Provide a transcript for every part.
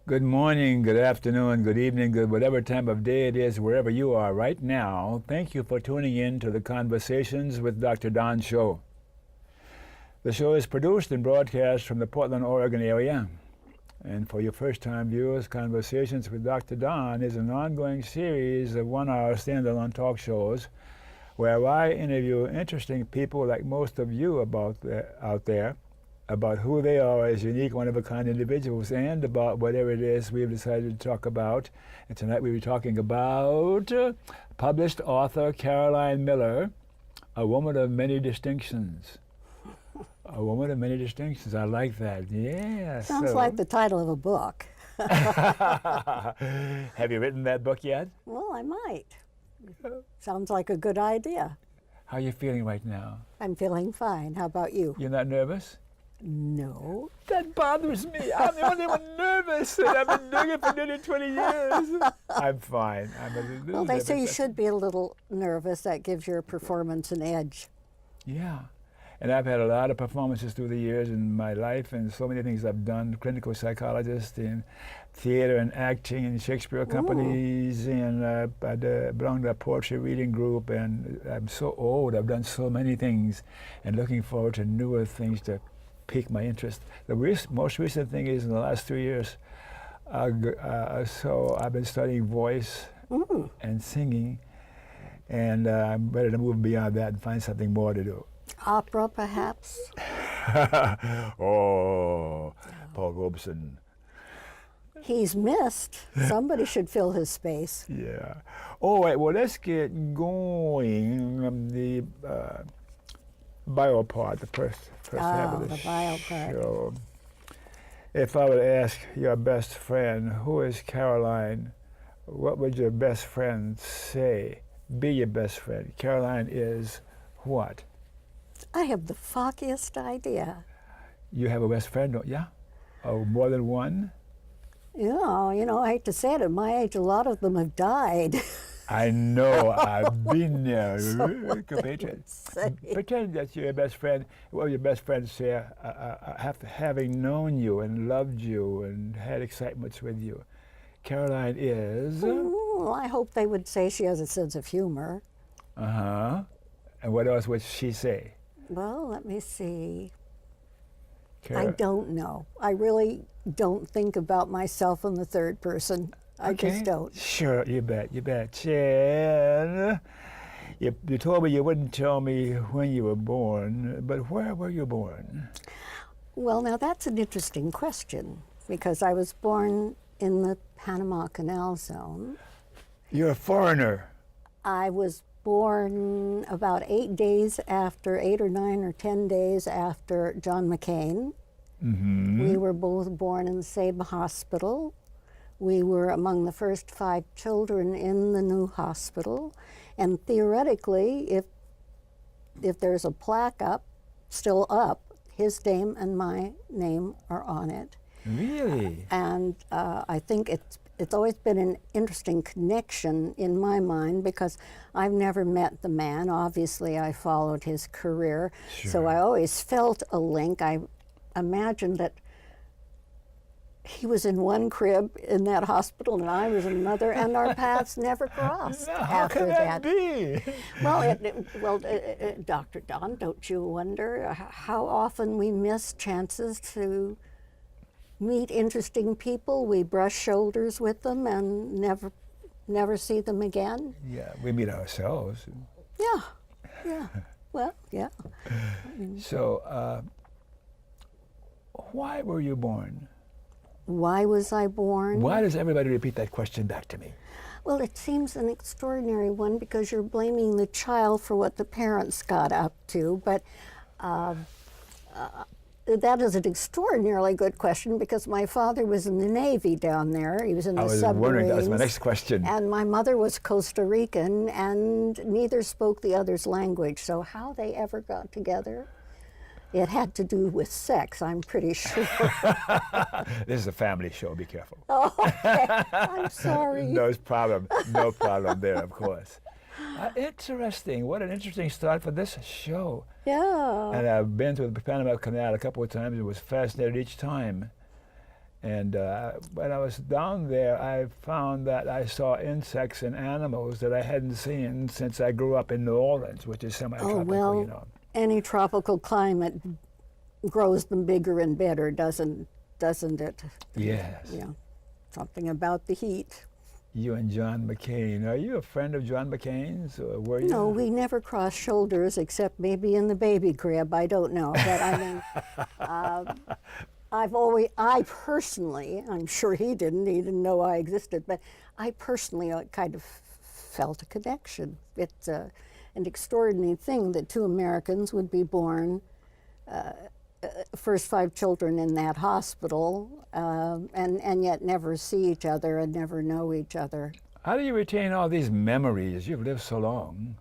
Good morning, good afternoon, good evening, good whatever time of day it is, wherever you are right now. Thank you for tuning in to the Conversations with Dr. Don show. The show is produced and broadcast from the Portland, Oregon area. And for your first-time viewers, Conversations with Dr. Don is an ongoing series of one-hour standalone talk shows where I interview interesting people like most of you out there about who they are as unique, one-of-a-kind individuals, and about whatever it is we've decided to talk about. And tonight we'll be talking about published author Caroline Miller, a woman of many distinctions. A woman of many distinctions. I like that. Yeah. Sounds like the title of a book. Have you written that book yet? Well, I might. Sounds like a good idea. How are you feeling right now? I'm feeling fine. How about you? You're not nervous? No. That bothers me. I'm the only one nervous, and I've been doing it for nearly 20 years. I'm fine. Well, they say you should be a little nervous. That gives your performance an edge. Yeah. And I've had a lot of performances through the years in my life, and so many things I've done, clinical psychologist in theater and acting in Shakespeare companies, and I belong to a poetry reading group, and I'm so old, I've done so many things, and looking forward to newer things to pique my interest. The most recent thing is in the last 3 years, so I've been studying voice and singing, and I'm ready to move beyond that and find something more to do. Opera, perhaps? Oh, Paul Robeson. He's missed. Somebody should fill his space. Yeah. All right, well, let's get going. The bio part, the first half of the bio part. show. If I would ask your best friend, who is Caroline, what would your best friend say? Be your best friend. Caroline is what? I have the foggiest idea. You have a best friend, don't you? Oh, more than one? Yeah, I hate to say it, at my age, a lot of them have died. I know, I've been there. Say. Pretend that you're your best friend. What would your best friend say, having known you and loved you and had excitements with you? Caroline is? Well, I hope they would say she has a sense of humor. Uh-huh. And what else would she say? Well, let me see. I don't know. I really don't think about myself in the third person. I just don't. Sure, you bet. Jen, you told me you wouldn't tell me when you were born, but where were you born? Well, now that's an interesting question, because I was born in the Panama Canal Zone. You're a foreigner. I was born about 8 or 9 or 10 days after John McCain. Mm-hmm. We were both born in the same hospital. We were among the first 5 children in the new hospital. And theoretically, if there's a plaque still up, his name and my name are on it. Really? And I think it's always been an interesting connection in my mind, because I've never met the man. Obviously, I followed his career. Sure. So I always felt a link. I imagined that he was in one crib in that hospital and I was in another, and our paths never crossed How after can that be? Well, Dr. Don, don't you wonder how often we miss chances to meet interesting people? We brush shoulders with them and never see them again. Yeah, we meet ourselves. Yeah. Well, yeah. So, why were you born? Why was I born? Why does everybody repeat that question back to me? Well, it seems an extraordinary one, because you're blaming the child for what the parents got up to, but that is an extraordinarily good question, because my father was in the Navy down there. He was in the submarines. I was wondering, that was my next question. And my mother was Costa Rican, and neither spoke the other's language. So how they ever got together, it had to do with sex, I'm pretty sure. This is a family show, be careful. Oh, okay. I'm sorry. No problem there, of course. Interesting. What an interesting start for this show. Yeah. And I've been to the Panama Canal a couple of times. It was fascinating each time. And when I was down there, I found that I saw insects and animals that I hadn't seen since I grew up in New Orleans, which is semi-tropical, Oh, well, you know. any tropical climate grows them bigger and better, doesn't it? Yes. Yeah, something about the heat. You and John McCain. Are you a friend of John McCain's, or were you? No, we never crossed shoulders except maybe in the baby crib. I don't know, but I mean, I personally, I'm sure he didn't know I existed, but I personally kind of felt a connection. It's an extraordinary thing that two Americans would be born, first 5 children in that hospital, and yet never see each other and never know each other. How do you retain all these memories? You've lived so long.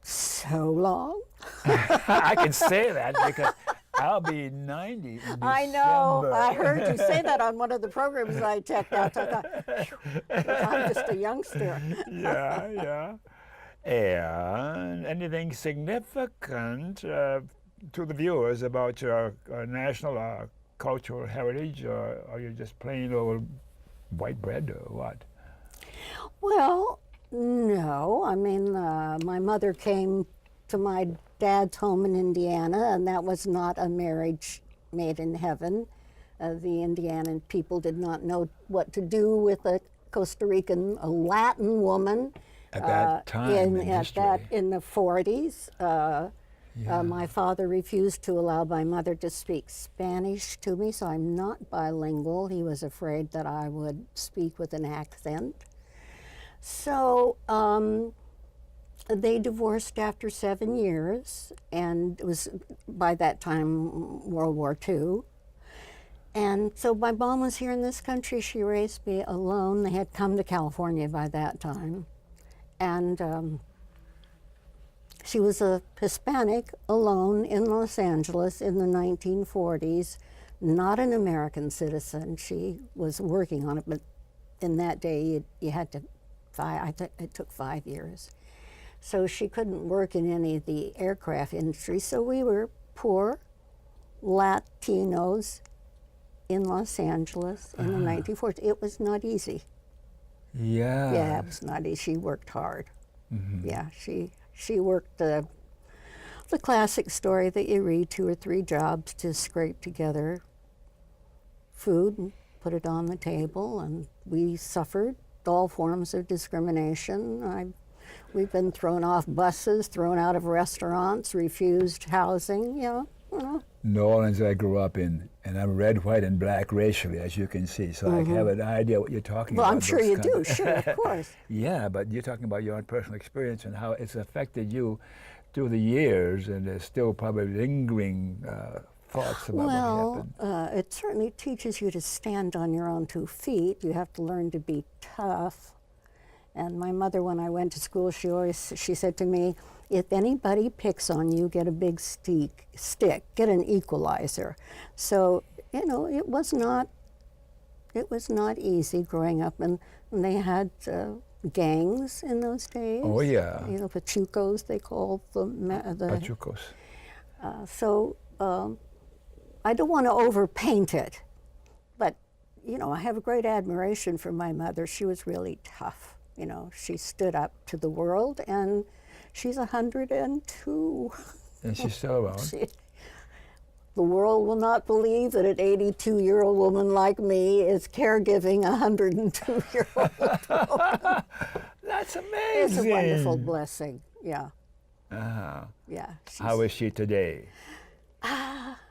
So long? I can say that because I'll be 90 in December. I know. I heard you say that on one of the programs I checked out. I thought, I'm just a youngster. Yeah. And anything significant to the viewers about your national cultural heritage, or are you just plain old white bread, or what? Well, no. I mean, my mother came to my dad's home in Indiana, and that was not a marriage made in heaven. The Indianan people did not know what to do with a Costa Rican, a Latin woman. At that time in history. In the 40s. My father refused to allow my mother to speak Spanish to me, so I'm not bilingual. He was afraid that I would speak with an accent. So they divorced after 7 years, and it was by that time World War II. And so my mom was here in this country. She raised me alone. They had come to California by that time. And she was a Hispanic alone in Los Angeles in the 1940s, not an American citizen. She was working on it, but in that day you had to, I think it took 5 years. So she couldn't work in any of the aircraft industry, so we were poor Latinos in Los Angeles in the 1940s. It was not easy. Yeah. Yeah, it was not easy. She worked hard. Mm-hmm. Yeah, she worked the classic story that you read, 2 or 3 jobs to scrape together food and put it on the table, and we suffered all forms of discrimination. We've been thrown off buses, thrown out of restaurants, refused housing, you know. New Orleans I grew up in, and I'm red, white, and black racially, as you can see, so I have an idea what you're talking about. Well, I'm sure you do, sure, of course. Yeah, but you're talking about your own personal experience and how it's affected you through the years, and there's still probably lingering thoughts about what happened. It certainly teaches you to stand on your own 2 feet. You have to learn to be tough. And my mother, when I went to school, she said to me, if anybody picks on you, get a big stick, get an equalizer. So, you know, it was not easy growing up, and they had gangs in those days. Oh yeah. You know, pachucos they called them. Pachucos. So I don't want to overpaint it, but you know, I have a great admiration for my mother. She was really tough. You know, she stood up to the world, and she's 102. And she's still around. The world will not believe that an 82-year-old woman like me is caregiving a 102-year-old woman. That's amazing. It's a wonderful blessing, yeah. Yeah. How is she today?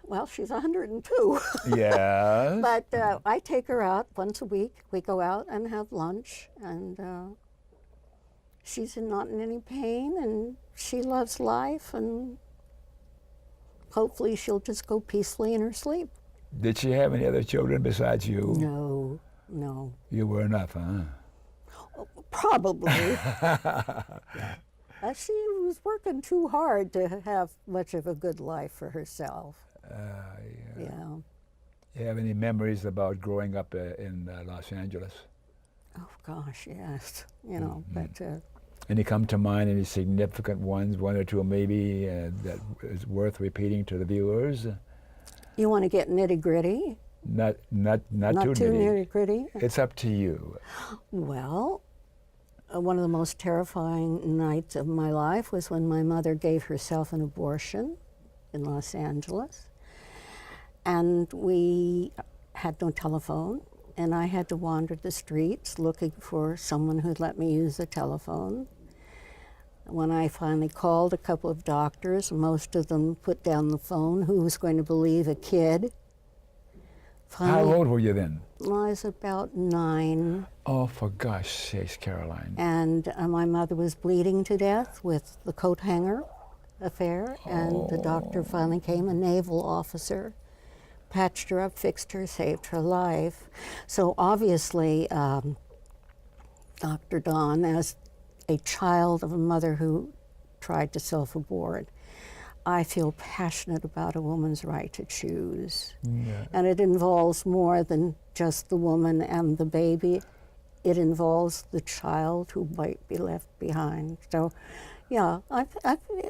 Well, she's 102. Yes. But I take her out once a week. We go out and have lunch, and she's not in any pain, and she loves life, and hopefully she'll just go peacefully in her sleep. Did she have any other children besides you? No. You were enough, huh? Probably. She was working too hard to have much of a good life for herself. Yeah. You have any memories about growing up in Los Angeles? Oh gosh, yes. You know, but. Any come to mind? Any significant ones? 1 or 2 maybe that is worth repeating to the viewers? You want to get nitty gritty? Not Not too too nitty. nitty-gritty? It's up to you. Well, one of the most terrifying nights of my life was when my mother gave herself an abortion in Los Angeles. And we had no telephone, and I had to wander the streets looking for someone who'd let me use the telephone. When I finally called a couple of doctors, most of them put down the phone. Who was going to believe a kid? Finally, How old were you then? I was about 9. Oh, for gosh sakes, Caroline. And my mother was bleeding to death with the coat hanger affair, and the doctor finally came, a naval officer, patched her up, fixed her, saved her life. So obviously, Dr. Don, as a child of a mother who tried to self-abort, I feel passionate about a woman's right to choose. Yeah. And it involves more than just the woman and the baby. It involves the child who might be left behind. So, yeah,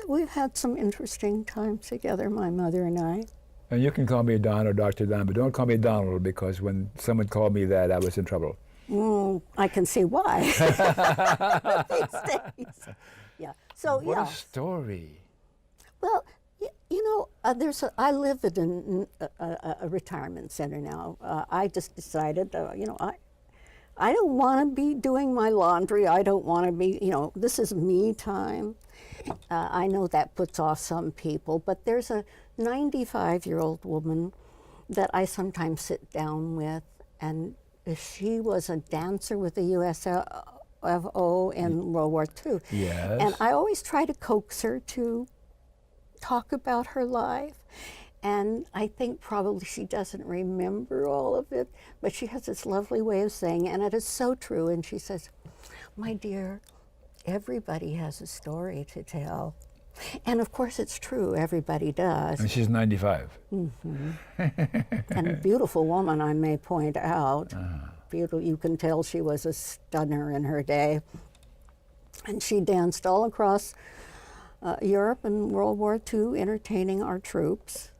we've had some interesting times together, my mother and I. And you can call me Don or Dr. Don, but don't call me Donald, because when someone called me that, I was in trouble. I can see why these days. Yeah. So What yeah. a story. Well, you know, I live in a retirement center now. I just decided, you know, I don't want to be doing my laundry. I don't want to be, you know, this is me time. I know that puts off some people, but there's a 95-year-old woman that I sometimes sit down with, and she was a dancer with the USFO in World War II. Yes. And I always try to coax her to talk about her life. And I think probably she doesn't remember all of it, but she has this lovely way of saying it, and it is so true. And she says, "My dear, everybody has a story to tell." And of course it's true, everybody does. And she's 95. And a beautiful woman, I may point out. Beautiful, you can tell she was a stunner in her day. And she danced all across Europe in World War II, entertaining our troops.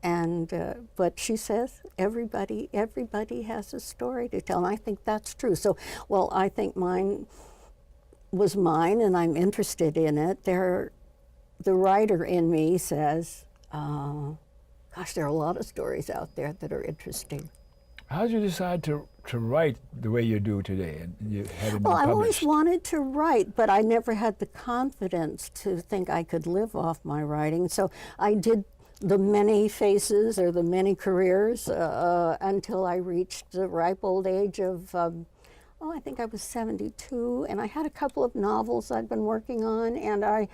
And but she says everybody has a story to tell, and I think that's true. So, well, I think mine was mine, and I'm interested in it. The writer in me says, "Gosh, there are a lot of stories out there that are interesting." How did you decide to write the way you do today? And you had it Well, I always published? wanted to write, but I never had the confidence to think I could live off my writing. So I did the many faces or the many careers until I reached the ripe old age of, I think I was 72, and I had a couple of novels I'd been working on, and I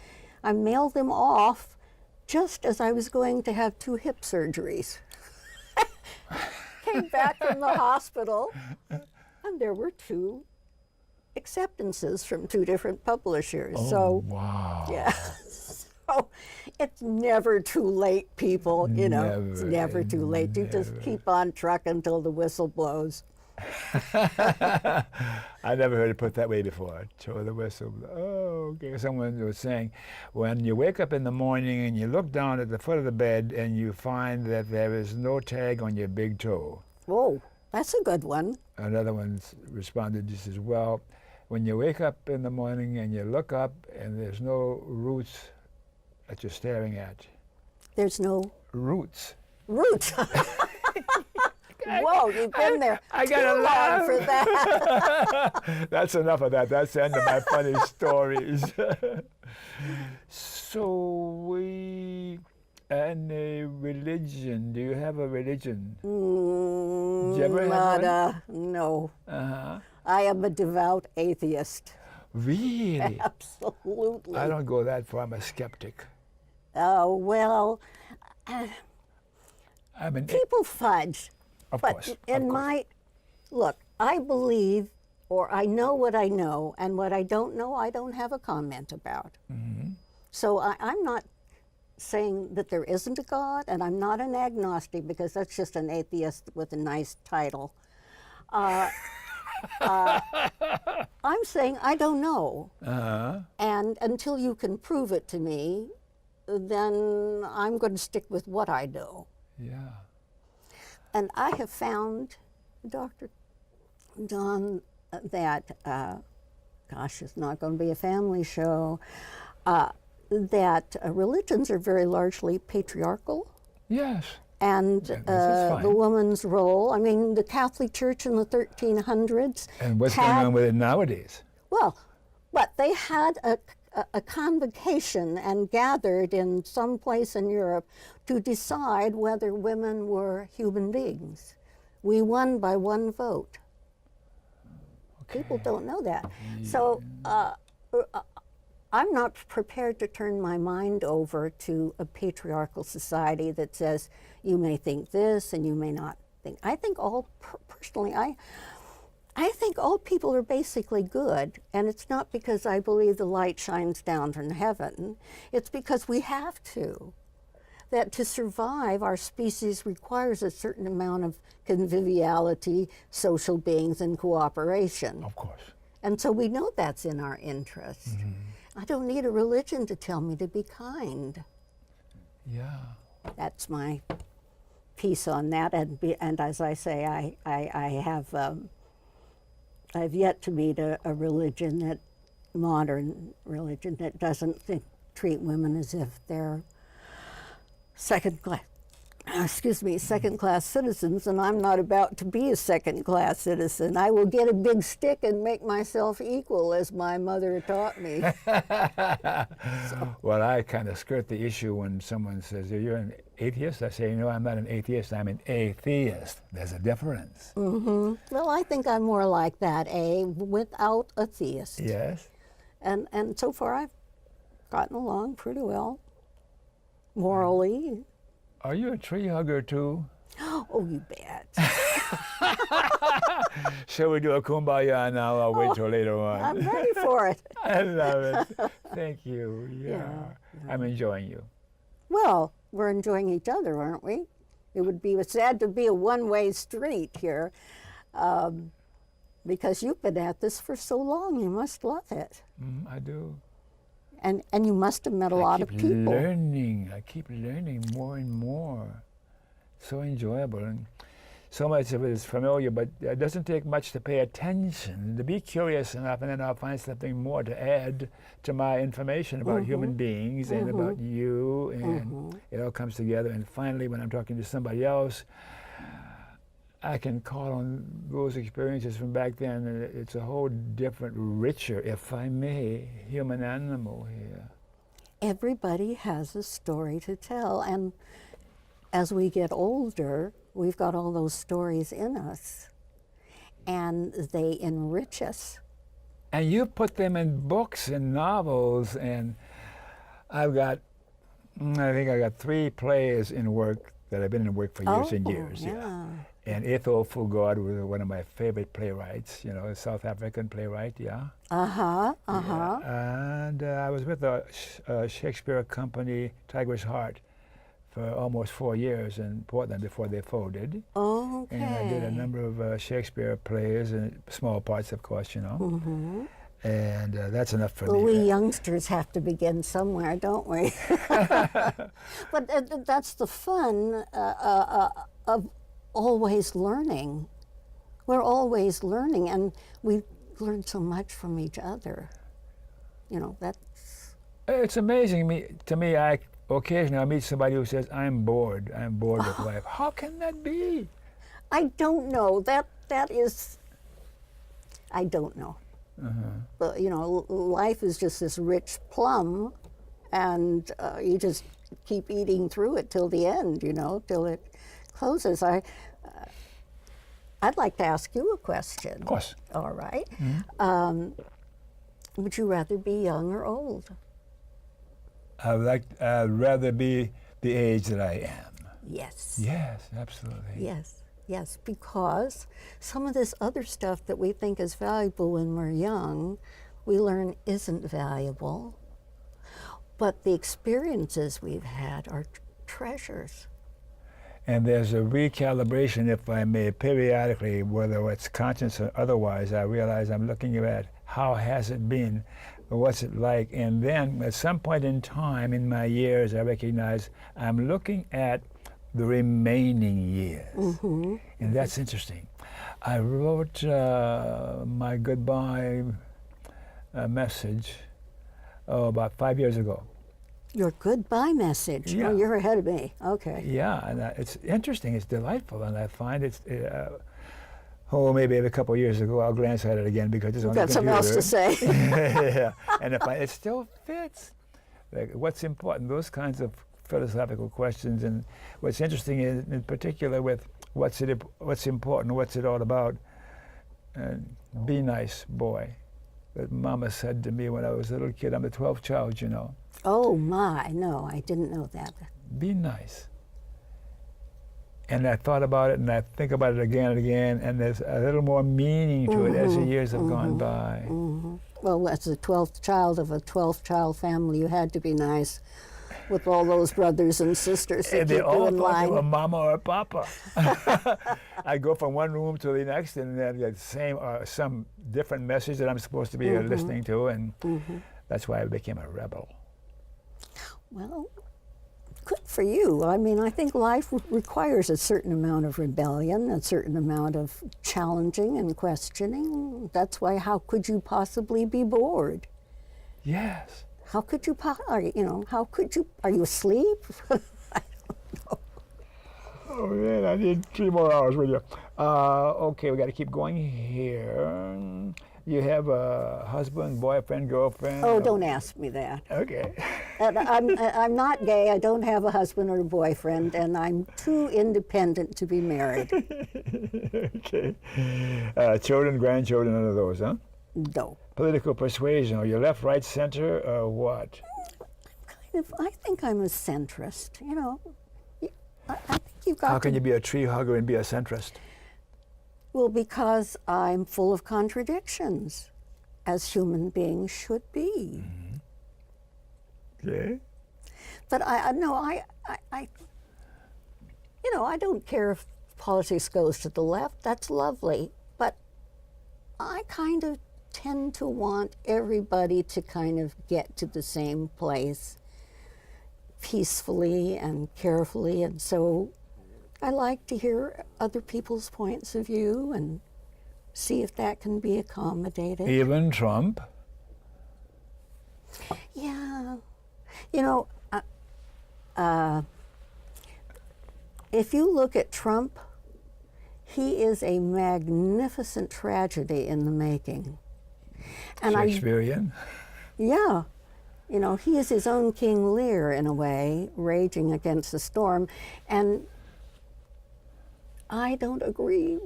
mailed them off just as I was going to have 2 hip surgeries. Came back from the hospital, and there were 2 acceptances from 2 different publishers. Oh, so, wow. yeah. So it's never too late, people. You know, it's never too late. You just keep on trucking until the whistle blows. I never heard it put that way before. Show the whistle. Oh, okay. Someone was saying, when you wake up in the morning and you look down at the foot of the bed and you find that there is no tag on your big toe. Oh, that's a good one. Another one responded just as well. When you wake up in the morning and you look up and there's no roots that you're staring at. There's no Roots. roots. Whoa, you've been there I got too a long laugh. for that. That's enough of that. That's the end of my funny stories. So and a religion. Do you have a religion? Do you ever have one? No. Uh-huh. I am a devout atheist. Really? Absolutely. I don't go that far. I'm a skeptic. Oh, well, I'm an people fudge. Of But course. in of course. my, look, I believe, or I know what I know, and what I don't know, I don't have a comment about. Mm-hmm. So I'm not saying that there isn't a God, and I'm not an agnostic, because that's just an atheist with a nice title. I'm saying I don't know. Uh-huh. And until you can prove it to me, then I'm going to stick with what I know. Yeah. And I have found, Dr. Don, that, gosh, it's not going to be a family show, that religions are very largely patriarchal. Yes. And the woman's role, I mean, the Catholic Church in the 1300s. And what's going on with it nowadays? Well, but they had a convocation and gathered in some place in Europe to decide whether women were human beings. We won by one vote. Okay. People don't know that. Yeah. So I'm not prepared to turn my mind over to a patriarchal society that says you may think this and you may not think. I think personally, I think all people are basically good, and it's not because I believe the light shines down from heaven. It's because we have to. That to survive, our species requires a certain amount of conviviality, social beings, and cooperation. Of course. And so we know that's in our interest. Mm-hmm. I don't need a religion to tell me to be kind. Yeah. That's my piece on that. And as I say, I've yet to meet a religion modern religion that doesn't treat women as if they're second-class citizens, and I'm not about to be a second-class citizen. I will get a big stick and make myself equal, as my mother taught me. Well, I kind of skirt the issue when someone says, "You're an atheist?" I say, "No, I'm not an atheist, I'm an atheist." There's a difference. Mm-hmm. Well, I think I'm more like that, without a theist. Yes. And so far I've gotten along pretty well, morally. Are you a tree hugger too? Oh, you bet. Shall we do a kumbaya now? I'll wait till later on. I'm ready for it. I love it. Thank you. Yeah. I'm enjoying you. Well, we're enjoying each other, aren't we? It would be sad to be a one-way street here, because you've been at this for so long. You must love it. I do. And you must have met a lot of people. I keep learning more and more. So enjoyable. And so much of it is familiar, but it doesn't take much to pay attention, to be curious enough, and then I'll find something more to add to my information about human beings and about you, and it all comes together. And finally, when I'm talking to somebody else, I can call on those experiences from back then, and it's a whole different, richer, if I may, human animal here. Everybody has a story to tell, and as we get older, we've got all those stories in us, and they enrich us. And you put them in books and novels, and I think I got 3 plays in work that I've been in work for years and years. Yeah. And Ethel Fugard was one of my favorite playwrights, a South African playwright, yeah. Yeah. And I was with a Shakespeare company, Tiger's Heart, for almost 4 years in Portland before they folded. Okay. And I did a number of Shakespeare plays, and small parts, of course, And that's enough for me. We youngsters have to begin somewhere, don't we? But that's the fun of always learning. We're always learning, and we learn so much from each other. That's... It's amazing to me. Occasionally I meet somebody who says, I'm bored with life. How can that be? I don't know. That is... I don't know. But, life is just this rich plum, and you just keep eating through it till the end, till it closes. I'd like to ask you a question. Of course. All right. Would you rather be young or old? I'd rather be the age that I am. Yes. Yes, absolutely. Yes, because some of this other stuff that we think is valuable when we're young, we learn isn't valuable. But the experiences we've had are treasures. And there's a recalibration, if I may, periodically, whether it's conscious or otherwise. I realize I'm looking at how has it been, what's it like, and then at some point in time in my years, I recognize I'm looking at the remaining years. And that's interesting. I wrote my goodbye message about 5 years ago. Your goodbye message. Yeah. Oh, you're ahead of me. Okay. Yeah, and it's interesting. It's delightful, and I find it's. Maybe a couple of years ago, I'll glance at it again because it's on the Got something else to say. Yeah, and it still fits. Like, what's important? Those kinds of philosophical questions, and what's interesting is, in particular, with what's important, what's it all about. Be nice, boy. That Mama said to me when I was a little kid. I'm the 12th child, you know. Oh my, no, I didn't know that. Be nice. And I thought about it, and I think about it again and again, and there's a little more meaning to it as the years have gone by. Well, as the 12th child of a 12th child family, you had to be nice with all those brothers and sisters that And they keep you all in thought they were line. Mama or Papa. I go from one room to the next, and then get some different message that I'm supposed to be listening to, and that's why I became a rebel. Well, good for you. I mean, I think life requires a certain amount of rebellion, a certain amount of challenging and questioning. That's why, how could you possibly be bored? Yes. How could you, are you asleep? I don't know. Oh man, I need 3 more hours with you. Okay, we got to keep going here. You have a husband, boyfriend, girlfriend? Oh, don't ask me that. Okay. And I'm not gay. I don't have a husband or a boyfriend, and I'm too independent to be married. Okay. Children, grandchildren, none of those, huh? No. Political persuasion, are you left, right, center, or what? I think I'm a centrist. You know, I think you've got How to. can you be a tree hugger and be a centrist? Well, because I'm full of contradictions, as human beings should be. Okay. But I don't care if politics goes to the left. That's lovely. But I kind of tend to want everybody to kind of get to the same place peacefully and carefully. And so I like to hear other people's points of view and see if that can be accommodated. Even Trump? Yeah. You know, if you look at Trump, he is a magnificent tragedy in the making. And Shakespearean? Yeah. You know, he is his own King Lear in a way, raging against the storm. And I don't agree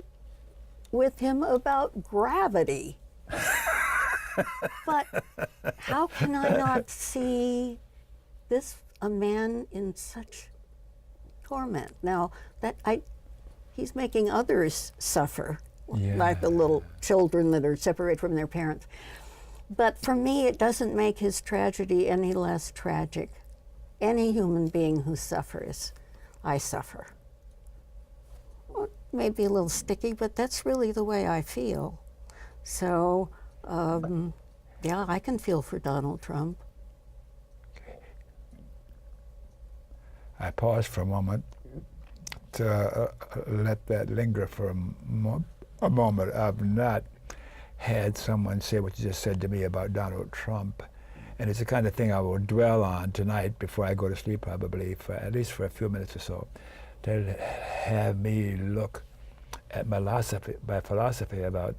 with him about gravity. But how can I not see a man in such torment? Now, he's making others suffer, like the little children that are separated from their parents. But for me, it doesn't make his tragedy any less tragic. Any human being who suffers, I suffer. Well, it may be a little sticky, but that's really the way I feel. So, yeah, I can feel for Donald Trump. I paused for a moment to let that linger for a moment. I've not had someone say what you just said to me about Donald Trump, and it's the kind of thing I will dwell on tonight before I go to sleep, probably at least for a few minutes or so, to have me look at my philosophy about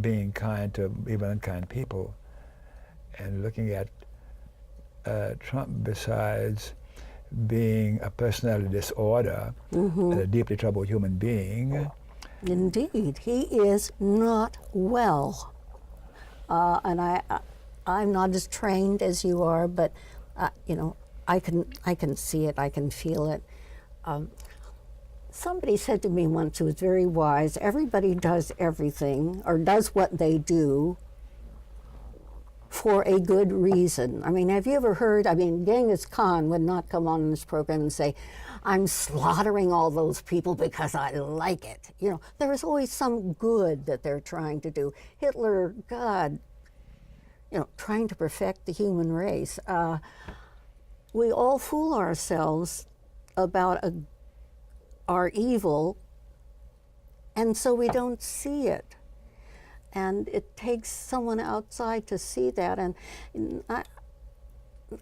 being kind to even unkind people, and looking at Trump, besides being a personality disorder and a deeply troubled human being. Indeed, he is not well, and I'm not as trained as you are, but you know, I can see it, I can feel it. Somebody said to me once, who was very wise, everybody does everything or does what they do for a good reason. I mean, have you ever heard, Genghis Khan would not come on this program and say, I'm slaughtering all those people because I like it. You know, there is always some good that they're trying to do. Hitler, God, you know, trying to perfect the human race. We all fool ourselves about a are evil, and so we don't see it. And it takes someone outside to see that. And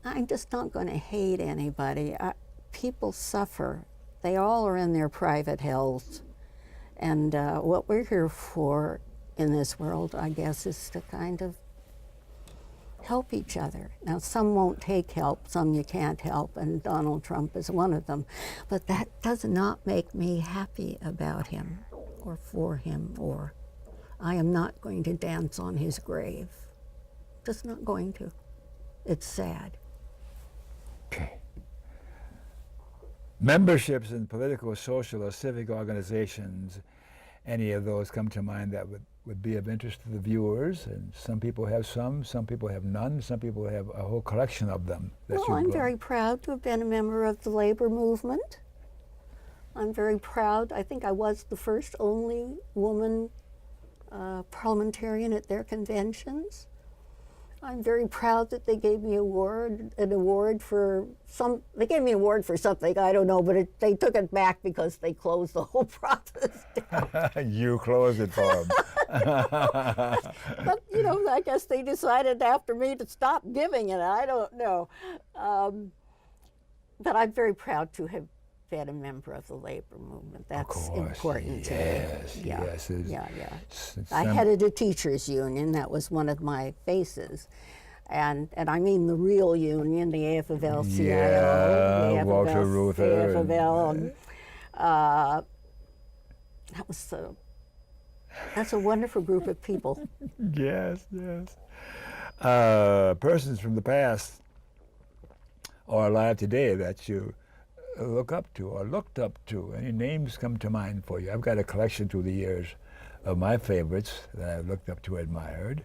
I'm just not going to hate anybody. People suffer. They all are in their private hells. And what we're here for in this world, I guess, is to kind of help each other. Now, some won't take help, some you can't help, and Donald Trump is one of them. But that does not make me happy about him or for him, or I am not going to dance on his grave. Just not going to. It's sad. Okay. Memberships in political, social, or civic organizations, any of those come to mind that would be of interest to the viewers? And some people have some people have none, some people have a whole collection of them. Well, I'm very proud to have been a member of the labor movement. I'm very proud. I think I was the first only woman parliamentarian at their conventions. I'm very proud that they gave me an award for they gave me an award for something, I don't know, but they took it back because they closed the whole process down. You closed it for them. But, you know, I guess they decided after me to stop giving it. I don't know. But I'm very proud to have been a member of the labor movement. That's important to me. Yes. I headed a teachers union. That was one of my faces. And I mean the real union, the AFL-CIO, the Walter Reuther. AFL. That's a wonderful group of people. Yes. Persons from the past or alive today that you look up to or looked up to. Any names come to mind for you? I've got a collection through the years of my favorites that I've looked up to, admired.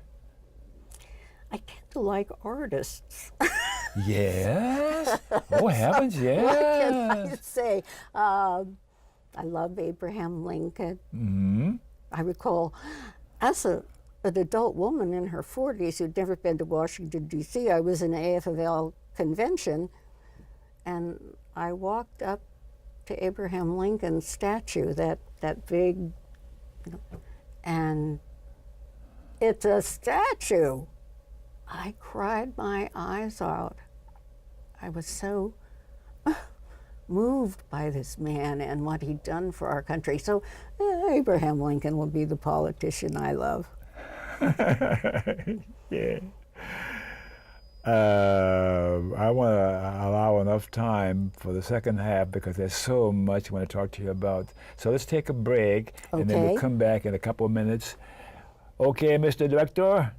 I tend to like artists. Yes. Oh heavens, yes. What can I say? I love Abraham Lincoln. Mm-hmm. I recall, as an adult woman in her 40s who'd never been to Washington, D.C., I was in an AFL convention, and I walked up to Abraham Lincoln's statue, that big, and it's a statue. I cried my eyes out. I was so moved by this man and what he'd done for our country. So Abraham Lincoln will be the politician I love. Yeah. I want to allow enough time for the second half because there's so much I want to talk to you about. So let's take a break, and then we'll come back in a couple of minutes. Okay, Mr. Director?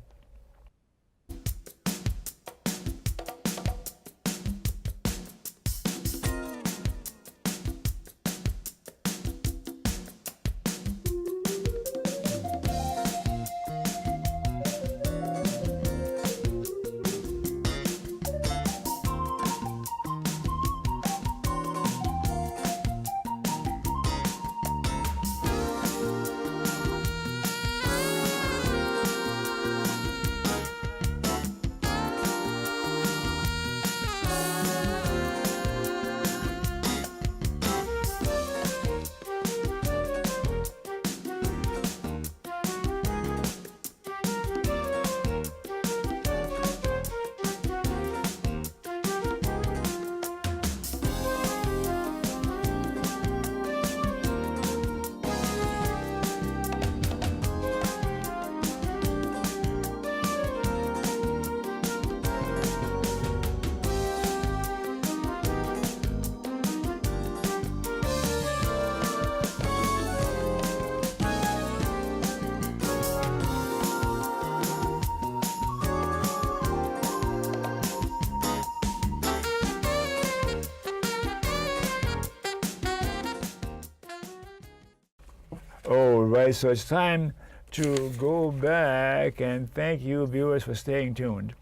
All right, so it's time to go back and thank you viewers for staying tuned.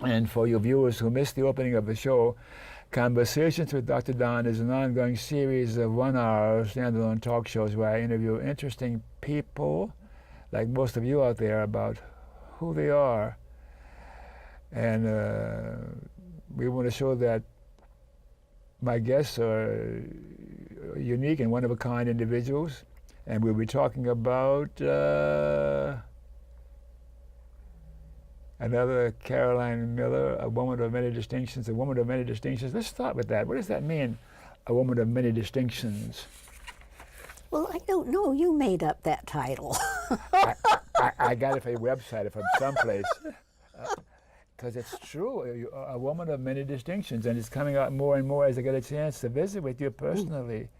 And for you viewers who missed the opening of the show, Conversations with Dr. Don is an ongoing series of 1-hour standalone talk shows where I interview interesting people, like most of you out there, about who they are. And we want to show that My guests are unique and one-of-a-kind individuals, and we'll be talking about another Caroline Miller, a woman of many distinctions, a woman of many distinctions. Let's start with that. What does that mean, a woman of many distinctions? Well, I don't know. You made up that title. I got it from your website, from someplace. Because it's true, you're a woman of many distinctions, and it's coming out more and more as I get a chance to visit with you personally.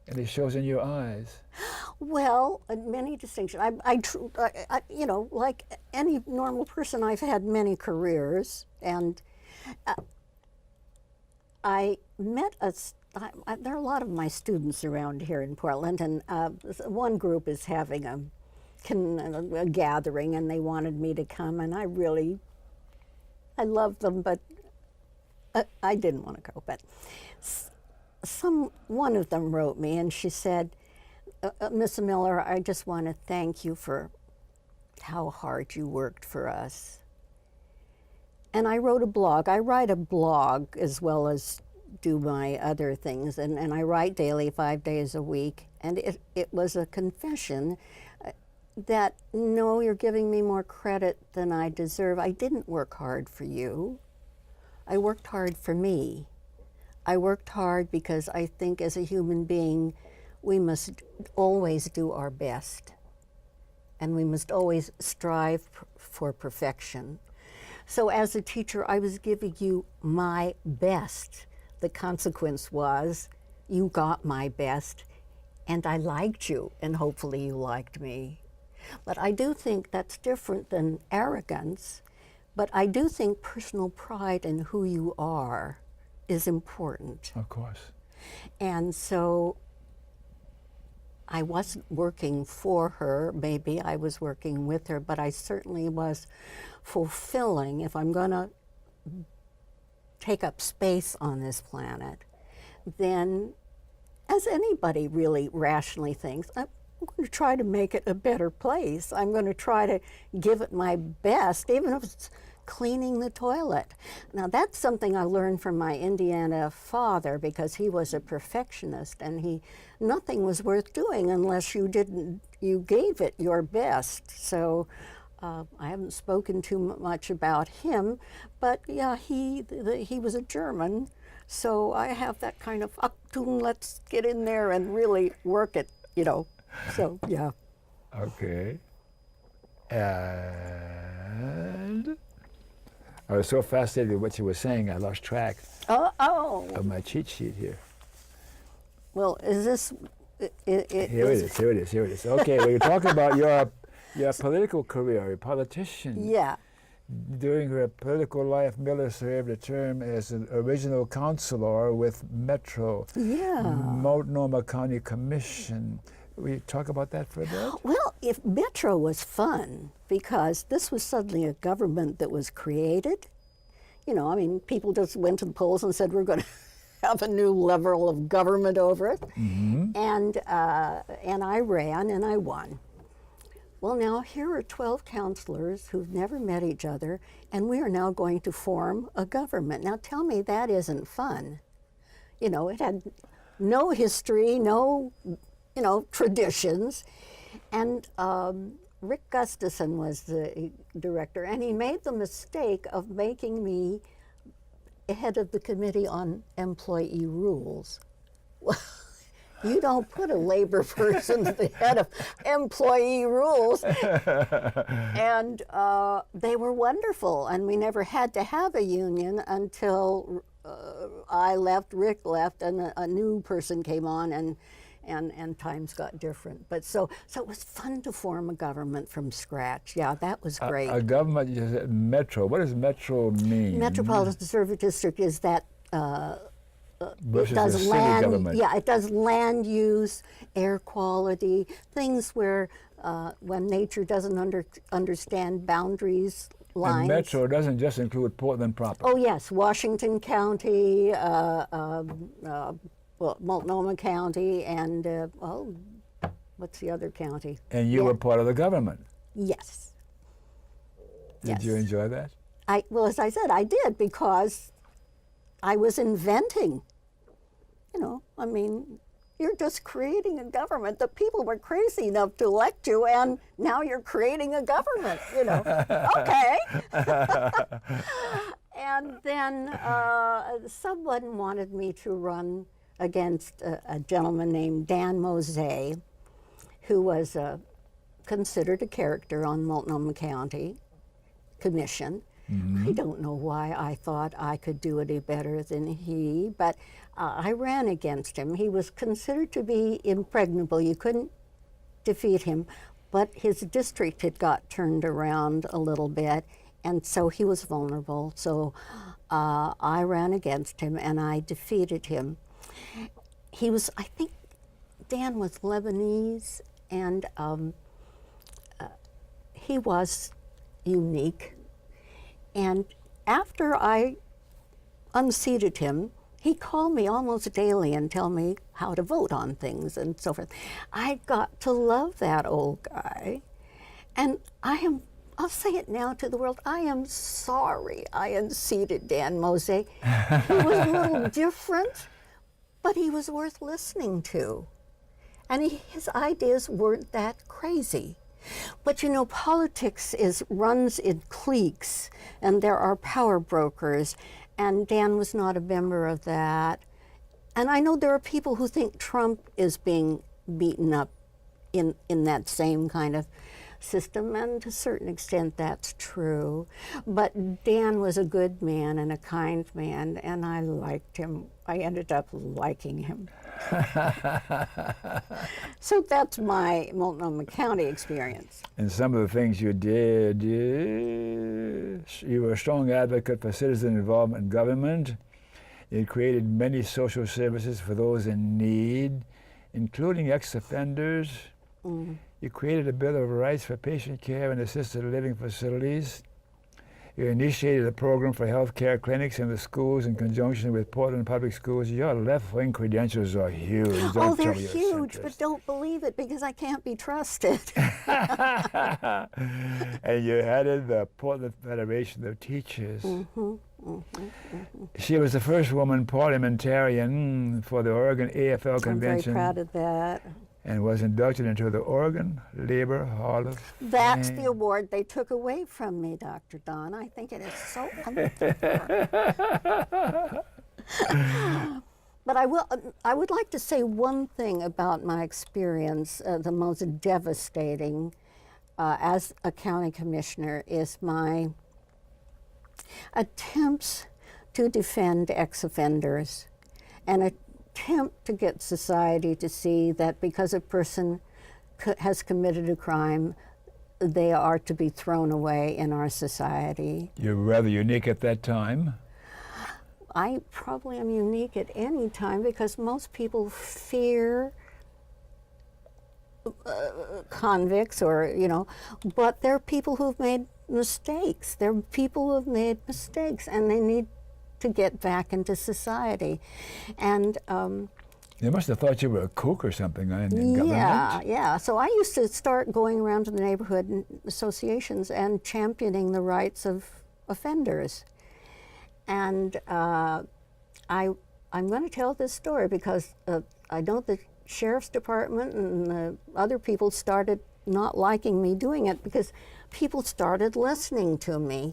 And it shows in your eyes. Well, many distinctions. You know, like any normal person, I've had many careers, and I met there are a lot of my students around here in Portland, and one group is having a gathering, and they wanted me to come, and I love them, but I didn't want to go. But one of them wrote me, and she said, Miss Miller, I just want to thank you for how hard you worked for us. And I wrote a blog. I write a blog as well as do my other things, and I write daily 5 days a week, and it was a confession that, no, you're giving me more credit than I deserve. I didn't work hard for you. I worked hard for me. I worked hard because I think as a human being, we must always do our best. And we must always strive for perfection. So as a teacher, I was giving you my best. The consequence was you got my best, and I liked you, and hopefully you liked me. But I do think that's different than arrogance, but I do think personal pride in who you are is important. Of course. And so I wasn't working for her, maybe I was working with her, but I certainly was fulfilling. If I'm going to take up space on this planet, then, as anybody really rationally thinks, I'm going to try to make it a better place. I'm going to try to give it my best, even if it's cleaning the toilet. Now, that's something I learned from my Indiana father, because he was a perfectionist, and nothing was worth doing unless you gave it your best. So I haven't spoken too much about him, but yeah, he was a German, so I have that kind of Achtung, let's get in there and really work it, you know. So yeah. Okay. And I was so fascinated with what you were saying, I lost track of my cheat sheet here. Well, is this? Here it is. Okay, well, you're talking about your political career, a politician. Yeah. During her political life, Miller served a term as an original counselor with Metro, Multnomah County Commission. Will you talk about that for a bit? Well, if Metro was fun, because this was suddenly a government that was created. You know, I mean, people just went to the polls and said, we're going to have a new level of government over it. Mm-hmm. And I ran and I won. Well, now here are 12 counselors who've never met each other, and we are now going to form a government. Now tell me that isn't fun. You know, it had no history, no, traditions. And Rick Gustafson was the director, and he made the mistake of making me head of the Committee on Employee Rules. Well, you don't put a labor person at the head of employee rules. And they were wonderful, and we never had to have a union until I left, Rick left, and a new person came on, and times got different. But so it was fun to form a government from scratch. Yeah, that was great. A government, you said Metro. What does Metro mean? Metropolitan Service District is that versus it does land government. Yeah, it does land use, air quality, things where when nature doesn't understand boundaries, lines. And Metro doesn't just include Portland proper. Oh yes, Washington County, Multnomah County, and what's the other county? And you were part of the government. Yes. Did you enjoy that? Well, as I said, I did, because I was inventing. You know, I mean, you're just creating a government. The people were crazy enough to elect you, and now you're creating a government, you know. Okay. And then someone wanted me to run against a gentleman named Dan Mosey, who was considered a character on Multnomah County Commission. I don't know why I thought I could do any better than he, but I ran against him. He was considered to be impregnable. You couldn't defeat him, but his district had got turned around a little bit, and so he was vulnerable. So I ran against him, and I defeated him. He was, I think, Dan was Lebanese, and he was unique. And after I unseated him, he called me almost daily and tell me how to vote on things and so forth. I got to love that old guy. And I'll say it now to the world, I am sorry I unseated Dan Mosey. He was a little different, but he was worth listening to. And his ideas weren't that crazy. But you know, politics runs in cliques, and there are power brokers, and Dan was not a member of that. And I know there are people who think Trump is being beaten up in that same kind of system, and to a certain extent that's true. But Dan was a good man and a kind man, and I liked him. I ended up liking him. So that's my Multnomah County experience. And some of the things you did, you were a strong advocate for citizen involvement in government. You created many social services for those in need, including ex-offenders. You created a Bill of Rights for patient care and assisted living facilities. You initiated a program for health care clinics in the schools in conjunction with Portland Public Schools. Your left-wing credentials are huge. Oh, they're huge, but don't believe it because I can't be trusted. And you headed the Portland Federation of Teachers. She was the first woman parliamentarian for the Oregon AFL Convention. I'm very proud of that. And was inducted into the Oregon Labor Hall of Fame. That's the award they took away from me, Dr. Don. I think it is so unfair. But I would like to say one thing about my experience. The most devastating as a county commissioner is my attempts to defend ex-offenders and attempt to get society to see that because a person has committed a crime, they are to be thrown away in our society. You're rather unique at that time. I probably am unique at any time because most people fear convicts or, you know, but there are people who've made mistakes. There are people who have made mistakes and they need to get back into society. And they must have thought you were a kook or something in government. Yeah. So I used to start going around to the neighborhood associations and championing the rights of offenders. And I'm going to tell this story because I know the sheriff's department and the other people started not liking me doing it because people started listening to me.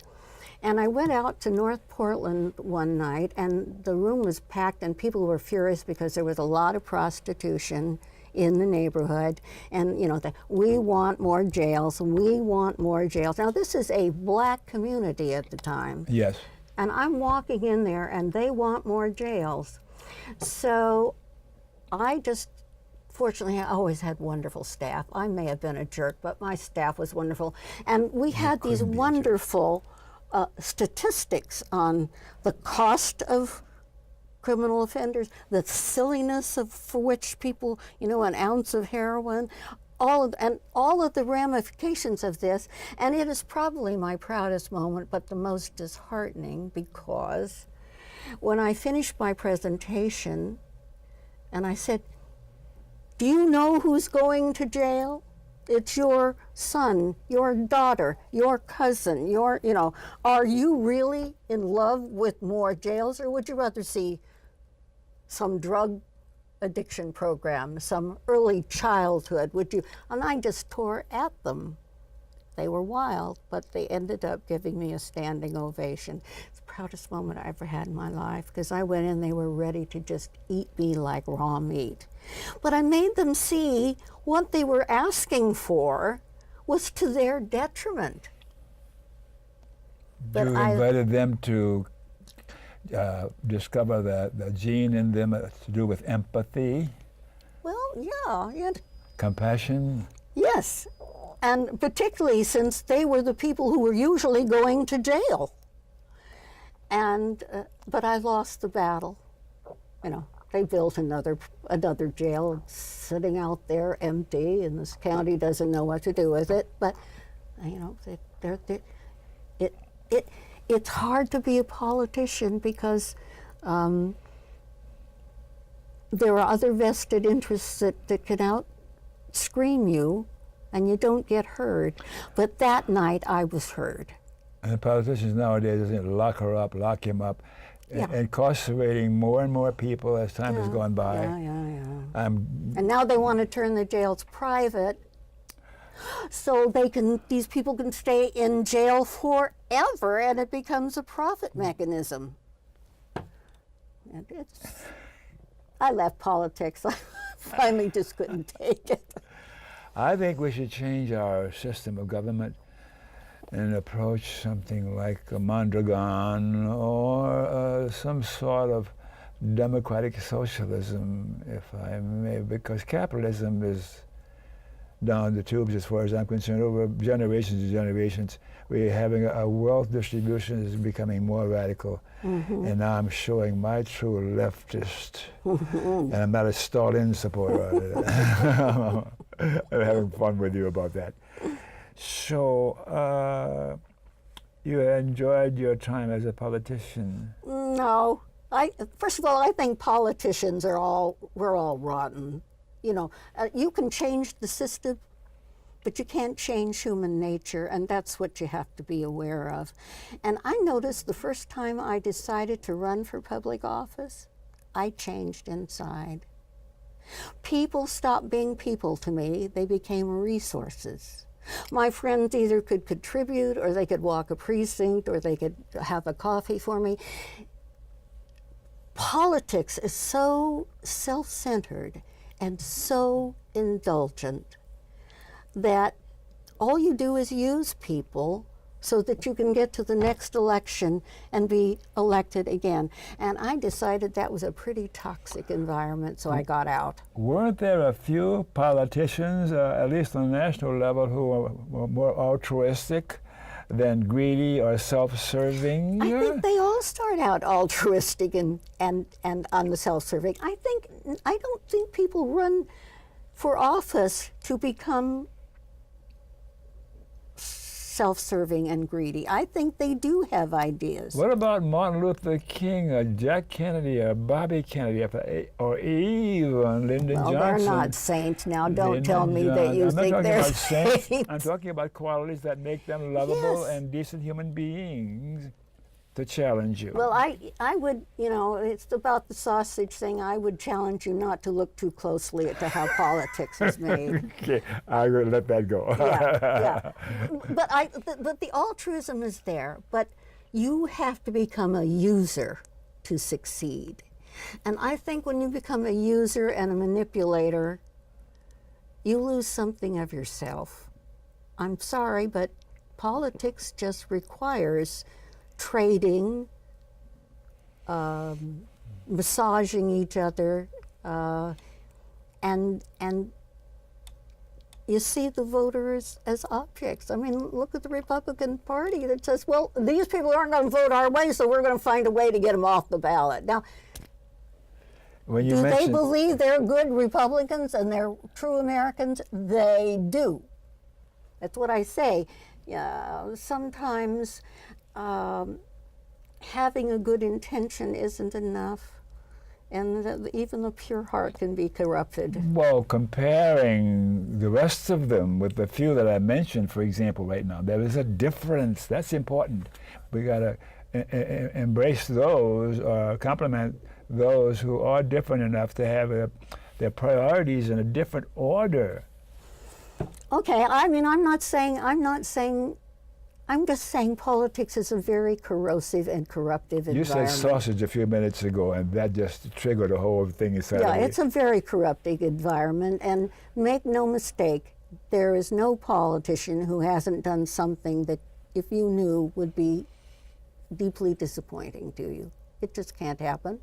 And I went out to North Portland one night, and the room was packed, and people were furious because there was a lot of prostitution in the neighborhood. And, you know, we want more jails, we want more jails. Now, this is a black community at the time. Yes. And I'm walking in there, and they want more jails. So fortunately, I always had wonderful staff. I may have been a jerk, but my staff was wonderful. And we had these wonderful statistics on the cost of criminal offenders, the silliness for which people, you know, an ounce of heroin, all of the ramifications of this. And it is probably my proudest moment, but the most disheartening, because when I finished my presentation and I said, "Do you know who's going to jail?" It's your son, your daughter, your cousin, are you really in love with more jails, or would you rather see some drug addiction program, some early childhood? And I just tore at them. They were wild, but they ended up giving me a standing ovation. It's the proudest moment I ever had in my life, because I went in, they were ready to just eat me like raw meat. But I made them see what they were asking for was to their detriment. You invited them to discover the gene in them to do with empathy. Well, yeah. Compassion. Yes. And particularly since they were the people who were usually going to jail. And but I lost the battle. They built another jail sitting out there empty, and this county doesn't know what to do with it. But it's hard to be a politician because there are other vested interests that can out-scream you, and you don't get heard. But that night I was heard. And politicians nowadays, lock her up, lock him up, incarcerating more and more people as time has gone by. Yeah. And now they want to turn the jails private, so these people can stay in jail forever, and it becomes a profit mechanism. And I left politics. I finally just couldn't take it. I think we should change our system of government and approach something like a Mondragon or some sort of democratic socialism, if I may, because capitalism is down the tubes as far as I'm concerned. Over generations and generations, we're having a wealth distribution is becoming more radical. And now I'm showing my true leftist, and I'm not a Stalin supporter. I'm having fun with you about that. So, you enjoyed your time as a politician? No. First of all, I think politicians we're all rotten. You can change the system, but you can't change human nature, and that's what you have to be aware of. And I noticed the first time I decided to run for public office, I changed inside. People stopped being people to me. They became resources. My friends either could contribute, or they could walk a precinct, or they could have a coffee for me. Politics is so self-centered and so indulgent that all you do is use people so that you can get to the next election and be elected again. And I decided that was a pretty toxic environment, so I got out. Weren't there a few politicians, at least on the national level, who were more altruistic than greedy or self-serving? I think they all start out altruistic and on the self-serving. I don't think people run for office to become self-serving and greedy. I think they do have ideas. What about Martin Luther King, or Jack Kennedy, or Bobby Kennedy, or even Lyndon Johnson? Well, they're not saints now. Don't tell me that you think they're saints. I'm talking about qualities that make them lovable and decent human beings to challenge you. Well, I would, it's about the sausage thing. I would challenge you not to look too closely at how politics is made. Okay, I will let that go. Yeah. But the altruism is there. But you have to become a user to succeed. And I think when you become a user and a manipulator, you lose something of yourself. I'm sorry, but politics just requires trading, massaging each other, and you see the voters as objects. I mean, look at the Republican Party that says, well, these people aren't going to vote our way, so we're going to find a way to get them off the ballot. Now, do they believe they're good Republicans and they're true Americans? They do. That's what I say. Sometimes having a good intention isn't enough. and even the pure heart can be corrupted. Well, comparing the rest of them with the few that I mentioned, for example, right now, there is a difference. That's important. We got to embrace those, compliment those who are different enough to have their priorities in a different order. Okay, I mean, I'm just saying politics is a very corrosive and corruptive You environment. said sausage a few minutes ago, and that just triggered the whole thing inside Yeah, of me. it's a very corrupting environment, and make no mistake, there is no politician who hasn't done something that, if you knew, would be deeply disappointing to you. It just can't happen.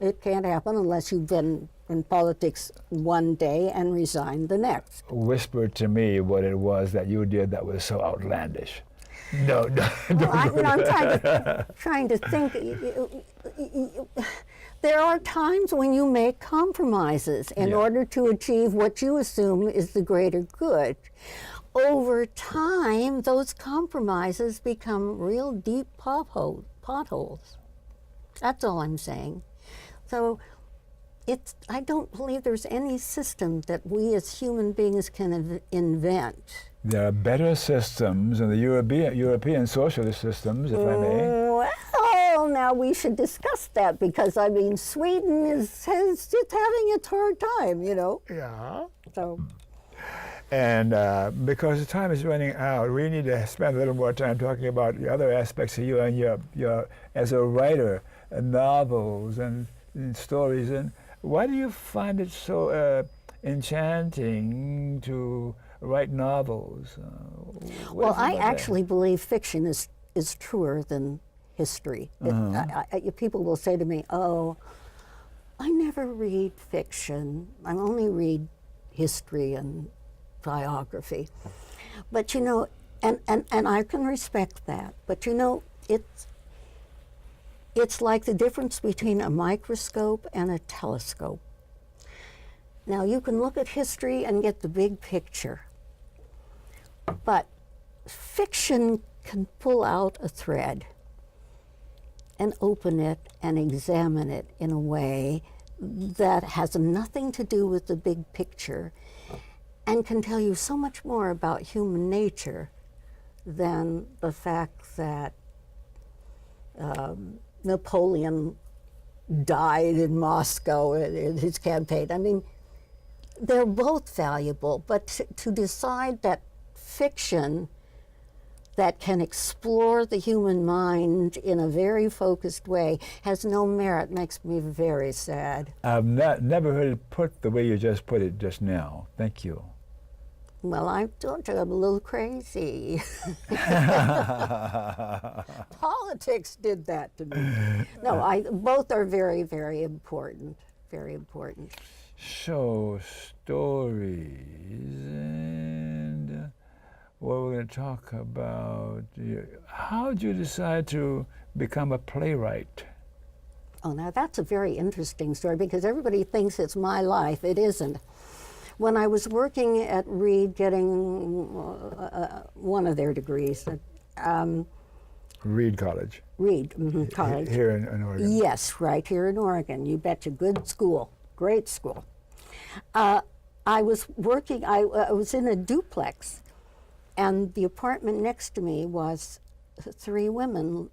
It can't happen unless you've been in politics one day and resigned the next. Whisper to me what it was that you did that was so outlandish. No. Well, I'm trying to think. There are times when you make compromises in order to achieve what you assume is the greater good. Over time, those compromises become real deep potholes. That's all I'm saying. So I don't believe there's any system that we as human beings can invent. There are better systems than the European socialist systems, if I may. Well, now we should discuss that, because I mean, Sweden is having its hard time, you know. Yeah. So. And because the time is running out, we need to spend a little more time talking about the other aspects of you and your as a writer, novels and stories. And why do you find it so enchanting to write novels? Well, I actually believe fiction is truer than history. People will say to me, "Oh, I never read fiction. I only read history and biography." But you know, and I can respect that. But you know, it's like the difference between a microscope and a telescope. Now, you can look at history and get the big picture, but fiction can pull out a thread and open it and examine it in a way that has nothing to do with the big picture, and can tell you so much more about human nature than the fact that Napoleon died in Moscow in his campaign. I mean, they're both valuable, but to decide that fiction that can explore the human mind in a very focused way has no merit makes me very sad. I've never heard it put the way you just put it just now. Thank you. Well, I told you I'm a little crazy. Politics did that to me. No, both are very, very important. Very important. So, stories, and what we're going to talk about. How did you decide to become a playwright? Oh, now that's a very interesting story, because everybody thinks it's my life. It isn't. When I was working at Reed, getting one of their degrees, Reed College. Reed College. Here in Oregon. Yes, right here in Oregon. You betcha, good school, great school. I was working, I was in a duplex, and the apartment next to me was 3 women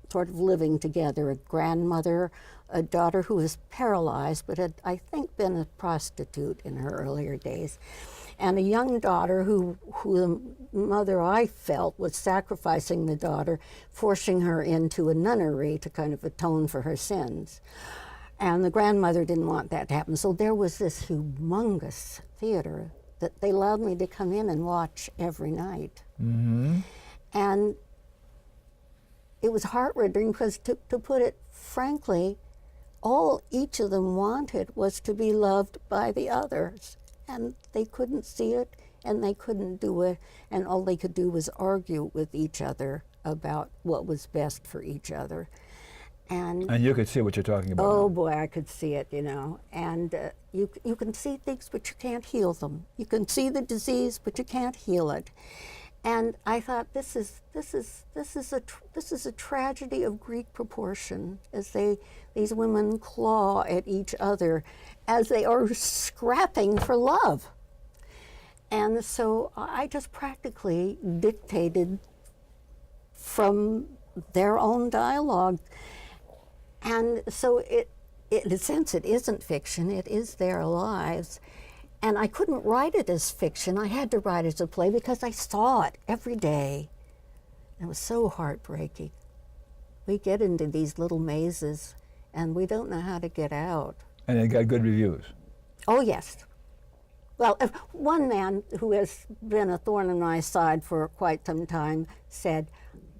sort of living together, a grandmother, a daughter who was paralyzed but had, I think, been a prostitute in her earlier days, and a young daughter who the mother, I felt, was sacrificing the daughter, forcing her into a nunnery to kind of atone for her sins. And the grandmother didn't want that to happen. So there was this humongous theater that they allowed me to come in and watch every night. Mm-hmm. And it was heart-rending, because to put it frankly, all each of them wanted was to be loved by the others. And they couldn't see it, and they couldn't do it, and all they could do was argue with each other about what was best for each other. And you could see what you're talking about. oh now. boy, I could see it, you know. And you can see things, but you can't heal them. You can see the disease, but you can't heal it. And I thought, this is a tragedy of Greek proportion, as these women claw at each other as they are scrapping for love. And so I just practically dictated from their own dialogue. And so in a sense, it isn't fiction, it is their lives. And I couldn't write it as fiction. I had to write it as a play because I saw it every day. It was so heartbreaking. We get into these little mazes and we don't know how to get out. And it got good reviews. Oh, yes. Well, one man who has been a thorn in my side for quite some time said,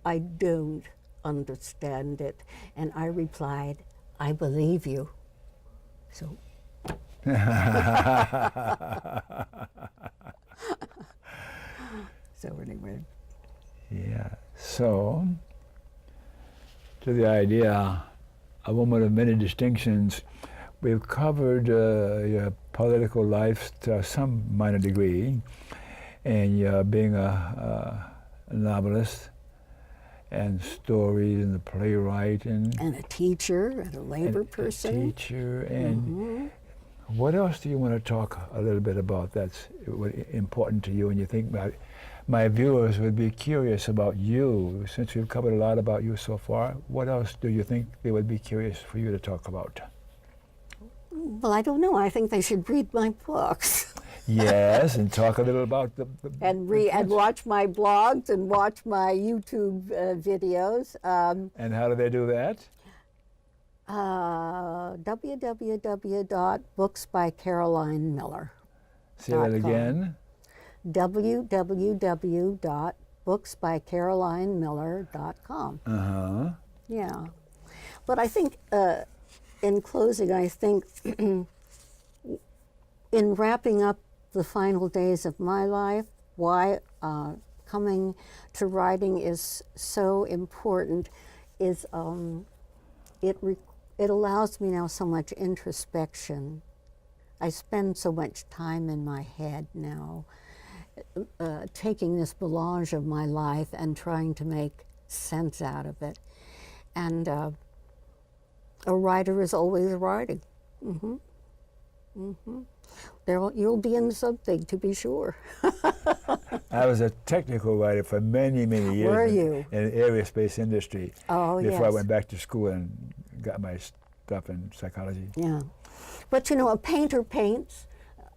"I don't understand it." And I replied, "I believe you." So. So anyway. Yeah. So, to the idea, a woman of many distinctions, we've covered your political life to some minor degree, and being a novelist, and stories, and a playwright, and a teacher, and a labor person. A teacher, and what else do you want to talk a little bit about that's important to you, and you think my viewers would be curious about you, since we've covered a lot about you so far? What else do you think they would be curious for you to talk about? Well, I don't know. I think they should read my books. Yes, and talk a little about and watch my blogs and watch my YouTube videos. And how do they do that? www.booksbycarolinemiller.com. Say that again. www.booksbycarolinemiller.com. Uh-huh. Yeah. But I think, in closing, I think in wrapping up the final days of my life, why coming to writing is so important is it allows me now so much introspection. I spend so much time in my head now, taking this melange of my life and trying to make sense out of it. And a writer is always writing. You'll be in something, to be sure. I was a technical writer for many, many years. Were you? In the aerospace industry. Oh, yes. Before I went back to school and got my stuff in psychology. Yeah. But you know, a painter paints,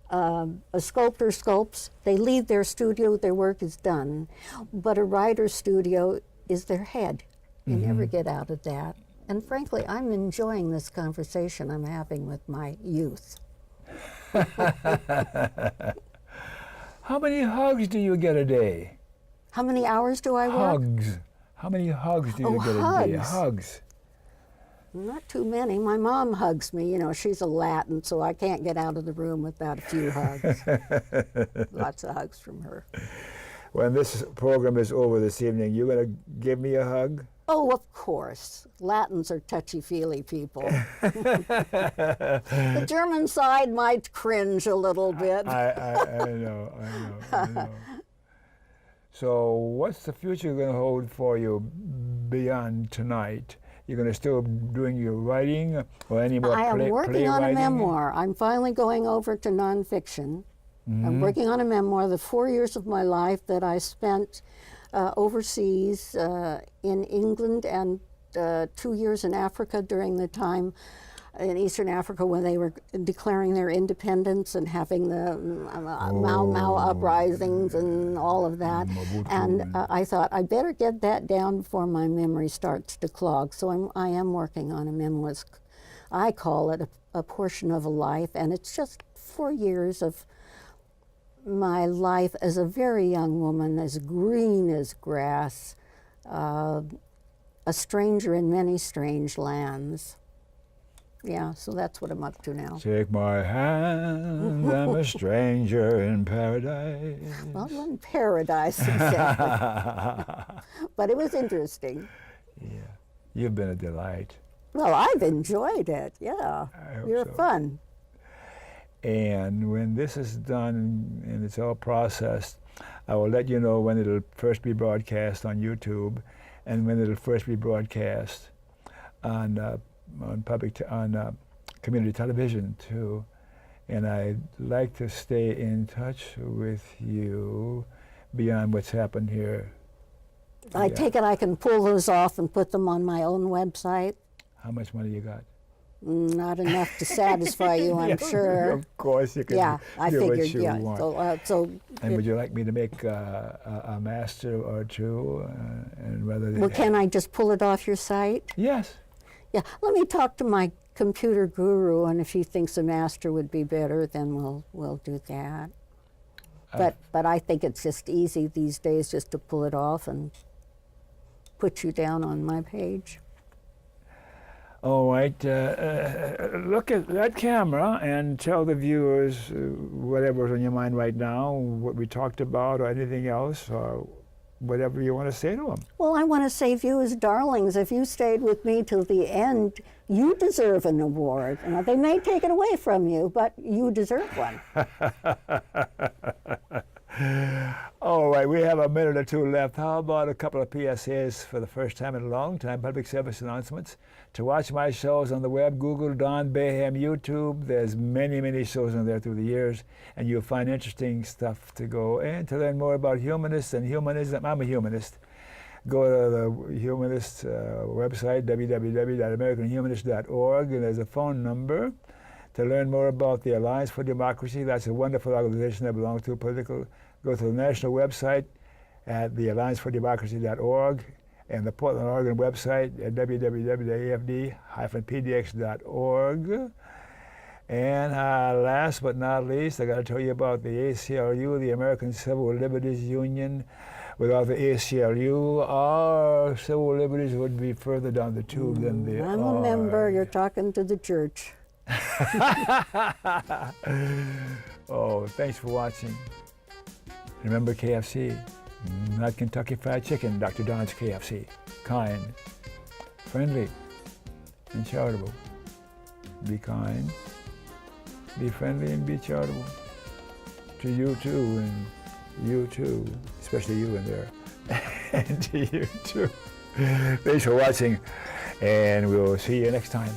a sculptor sculpts, they leave their studio, their work is done. But a writer's studio is their head. You never get out of that. And frankly, I'm enjoying this conversation I'm having with my youth. How many hugs do you get a day? How many hours do I work? Hugs. How many hugs do you get a day? Hugs. Not too many. My mom hugs me. You know, she's a Latin, so I can't get out of the room without a few hugs. Lots of hugs from her. When this program is over this evening, you going to give me a hug? Oh, of course. Latins are touchy-feely people. The German side might cringe a little bit. I know. So what's the future going to hold for you beyond tonight? You're going to still doing your writing or any more I am working on a memoir. I'm finally going over to nonfiction. I'm working on a memoir, the 4 years of my life that I spent overseas in England and 2 years in Africa during the time in Eastern Africa when they were declaring their independence and having the Mau Mau uprisings and all of that. And I thought, I better get that down before my memory starts to clog. So I am working on a memoir. I call it a portion of a life, and it's just 4 years of my life as a very young woman, as green as grass, a stranger in many strange lands. Yeah, so that's what I'm up to now. Take my hand, I'm a stranger in paradise. Well, not in paradise exactly. But it was interesting. Yeah, you've been a delight. Well, I've enjoyed it, yeah. You're fun. And when this is done and it's all processed, I will let you know when it'll first be broadcast on YouTube, and when it'll first be broadcast on community television too. And I'd like to stay in touch with you beyond what's happened here. I take it I can pull those off and put them on my own website. How much money you got? Not enough to satisfy you, I'm sure. Of course you can I do figured, what you yeah. want. So and would you like me to make a master or two? And rather than well, can I just pull it off your site? Yes. Yeah, let me talk to my computer guru, and if he thinks a master would be better, then we'll do that. But I think it's just easy these days just to pull it off and put you down on my page. All right, look at that camera and tell the viewers whatever's on your mind right now, what we talked about or anything else, or whatever you want to say to them. Well, I want to say, viewers, darlings, if you stayed with me till the end, you deserve an award. Now, they may take it away from you, but you deserve one. All right, we have a minute or two left. How about a couple of PSAs for the first time in a long time, public service announcements. To watch my shows on the web, Google Don Baham YouTube. There's many, many shows on there through the years, and you'll find interesting stuff to go. And to learn more about humanists and humanism, I'm a humanist. Go to the humanist website, www.americanhumanist.org, and there's a phone number to learn more about the Alliance for Democracy. That's a wonderful organization I belong to, political. Go to the national website at the alliancefordemocracy.org and the Portland, Oregon website at www.afd-pdx.org. And last but not least, I got to tell you about the ACLU, the American Civil Liberties Union. Without the ACLU, our civil liberties would be further down the tube than they are. I'm a member. You're talking to the church. Oh, thanks for watching. Remember KFC, not Kentucky Fried Chicken, Dr. Don's KFC. Kind, friendly, and charitable. Be kind, be friendly, and be charitable. To you too, and you too, especially you in there. And to you too. Thanks for watching, and we'll see you next time.